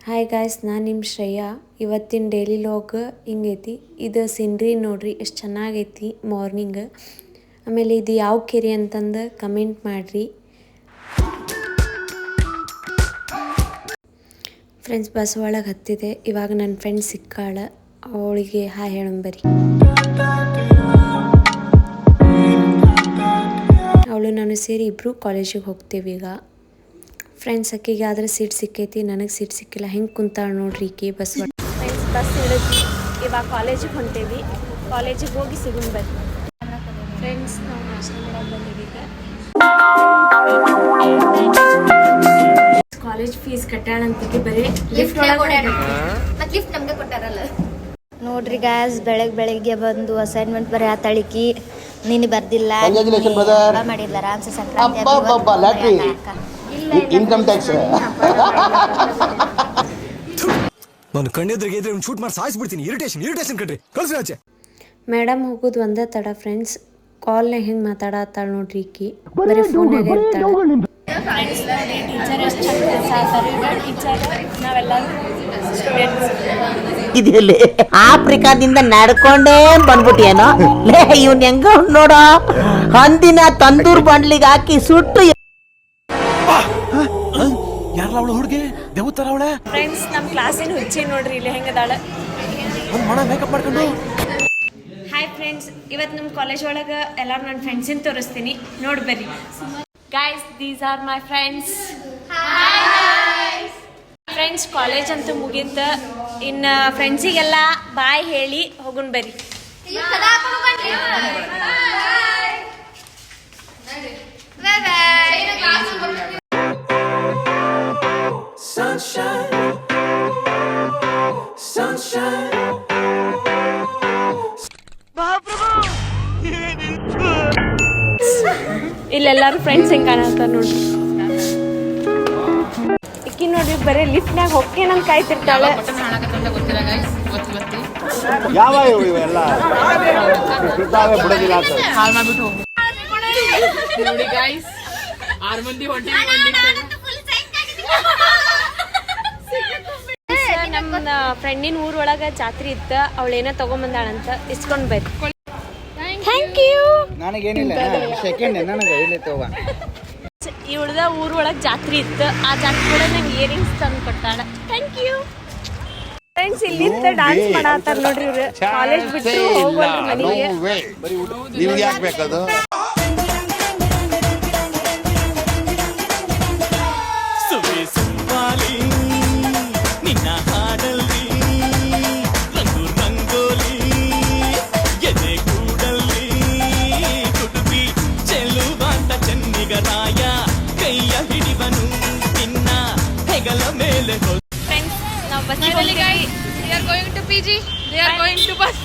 Hi guys, ನಾನು ನಿಮ್ಮ ಶ್ರೇಯಾ. ಇವತ್ತಿನ ಡೈಲಿ ಲಾಗ್ ಹಿಂಗೈತಿ. ಇದು ಸೀನ್ರಿ ನೋಡ್ರಿ, ಎಷ್ಟು ಚೆನ್ನಾಗೈತಿ ಮಾರ್ನಿಂಗ್. ಆಮೇಲೆ ಇದು ಯಾವ ಕೆರೆ ಅಂತಂದು ಕಮೆಂಟ್ ಮಾಡಿರಿ ಫ್ರೆಂಡ್ಸ್. ಬಸ್ ಒಳಗೆ ಹತ್ತಿದೆ. ಇವಾಗ ನನ್ನ ಫ್ರೆಂಡ್ ಸಿಕ್ಕಾಳ, ಅವಳಿಗೆ ಹಾಯ್ ಹೇಳಂಬರಿ. ಅವಳು ನಾನು ಸೇರಿ ಇಬ್ಬರು ಕಾಲೇಜಿಗೆ ಹೋಗ್ತೇವೆ ಈಗ. ಫ್ರೆಂಡ್ಸ್ ಅಕ್ಕಿಗೆ ಆದ್ರೆ ಸೀಟ್ ಸಿಕ್ಕೈತಿ, ನನಗೆ ಸೀಟ್ ಸಿಕ್ಕಿಲ್ಲ. ಹೆಂಗೆ ಕುಂತಾಳ ನೋಡ್ರಿ ಈಕೆ ಬಸ್ ಒಳಗೆ. ಫ್ರೆಂಡ್ಸ್ ಬಸ್ ಇಳಿದ್ವಿ, ಇವಾಗ ಕಾಲೇಜಿಗೆ ಹೊಂಟೇವಿ. ಕಾಲೇಜಿಗೆ ಹೋಗಿ ಸಿಗೋಣ ಬರ್ರಿ. ಫ್ರೆಂಡ್ಸ್ ನಾವು ನಾಷ್ಟ ಮಾಡಕ್ಕೆ ಬಂದೀವಿ ಈಗ. ಕಾಲೇಜ್ ಫೀಸ್ ಕಟ್ಟಾಳಂತಿಗೆ ಬರೀ ಲಿಫ್ಟ್ ಒಳಗೆ ಲಿಫ್ಟ್ ನಮ್ಗೆ ಕೊಟ್ಟಾರಲ್ಲ. ನೋಡ್ರಿ ಗಾಯ್ಸ್, ಬೆಳಗ್ಗೆ ಬಂದು ಅಸೈನ್ಮೆಂಟ್ ಬರೀ ಆ ತಳಿಕಿ ನೀನು ಬರ್ದಿಲ್ಲ ಮಾಡಿಲ್ಲ. ರಾಮ್ಸ ಸಂಕ್ರಾಂತಿ ಇನ್ಕಮ್ ಟ್ಯಾಕ್ಸ್ ನಾನು ಕಣ್ಣೆದ್ರಿಗೆ ಇದ್ರೆ ಶೂಟ್ ಮಾಡಿ ಸಾಯಿಸ್ಬಿಡ್ತೀನಿ. ಇರಿಟೇಷನ್ ಕಣ್ರಿ, ಕಳ್ಸಿ ಆಚೆ. ಮೇಡಮ್ ಹೋಗೋದು ಒಂದೇ ತಡ ಫ್ರೆಂಡ್ಸ್. ಕಾಲ್ನಾಗ ಹೆಂಗೆ ಮಾತಾಡತ್ತಾಳ ನೋಡ್ರಿ ಈಕಿ, ಬರೀ ಫೋನ್ಯಾಗ ಇರ್ತಾಳೆ. ಇದೆಲ್ಲಿ ಆಫ್ರಿಕಾದಿಂದ ನಡ್ಕೊಂಡೇ ಬಂದ್ಬಿಟ್ಟಿಯೇನೋ ಲೇ. ಇವ್ನ ಹೆಂಗ ನೋಡೋ, ಹಂದಿನ ತಂದೂರ್ ಬಂಡ್ಲಿಗೆ ಹಾಕಿ ಸುಟ್ಟು. ಯಾರಲ್ಲ ಅವಳು ಹುಡುಗಿ ದೇವತರ ಅವಳೆ. ಫ್ರೆಂಡ್ಸ್ ನಮ್ಮ ಕ್ಲಾಸಿನ ಹುಚ್ಚಿ ನೋಡ್ರಿ ಇಲ್ಲಿ ಹೆಂಗದಾಳ. ಮೇಕಪ್ ಮಾಡ್ಕೊಂಡು. ಹಾಯ್ ಫ್ರೆಂಡ್ಸ್, ಇವತ್ತು ನಮ್ಮ ಕಾಲೇಜ್ ಒಳಗೆ ಎಲ್ಲರೂ ನನ್ನ ಫ್ರೆಂಡ್ಸಿನ ತೋರಿಸ್ತೀನಿ, ನೋಡಿ ಬರ್ರಿ. Guys, these are my friends. Friends college ಅಂತೂ ಮುಗೀತ. ಇನ್ನು ಫ್ರೆಂಡ್ಸಿಗೆಲ್ಲ ಬಾಯ್ ಹೇಳಿ ಹೋಗೋಣ ಬರ್ರಿ. ಇಲ್ಲೆಲ್ಲಾರು ಫ್ರೆಂಡ್ಸ್ ಹೆಂಗೆ ಕಾಣತ್ತಾರ ನೋಡ್ರಿ. ಇಕ್ಕಿ ನೋಡ್ರಿ ಬರೀ ಲಿಫ್ಟ್ನಾಗ ಹೋಗ್ಕೇನಂತ ಕಾಯ್ತಿರ್ತಾಳೆ. ಯಾವ ಇವೆಲ್ಲ ಬಿಡೋದಿಲ್ಲ ಅಂತ ನೋಡಿ ಗೈಸ್, 6 ಮಂದಿ ನಮ್ಮ ಫ್ರೆಂಡಿನ ಊರೊಳಗೆ ಜಾತ್ರೆ ಇತ್ತು, ಅವಳೇನೋ ತಗೊಂಬಂದಾಳಂತ, ಇಸ್ಕೊಂಡ್ ಬರ್ರಿ. Thank you. ನನಗೇನಿಲ್ಲ, ಸೆಕೆಂಡ್ ನನಗೆ ಇಲ್ಲಿ ತಗೋ. ಇವಳ್ದ ಊರೊಳಗೆ ಜಾತ್ರೆ ಇತ್ತು, ಆ ಜಾತ್ರೆ ಕೂಡ ನಂಗೆ ಇಯರಿಂಗ್ಸ್ ತಂದು ಕೊಟ್ಟಾಳ. Thank you. ಫ್ರೆಂಡ್ಸ್ ಇಲ್ಲಿಂದ ಡಾನ್ಸ್ ಮಾಡತ್ತಾರ ನೋಡ್ರಿ ಇವ್ರು. ಕಾಲೇಜ್ ಬಿಟ್ಟು ಹೋಗೋದು ಮನೆಗೆ. ನಿಮ್ಗೆ ಯಾಕೆ ಬೇಕದು? Friends, now bus. Finally guys, we are going to PG. They are going to bus.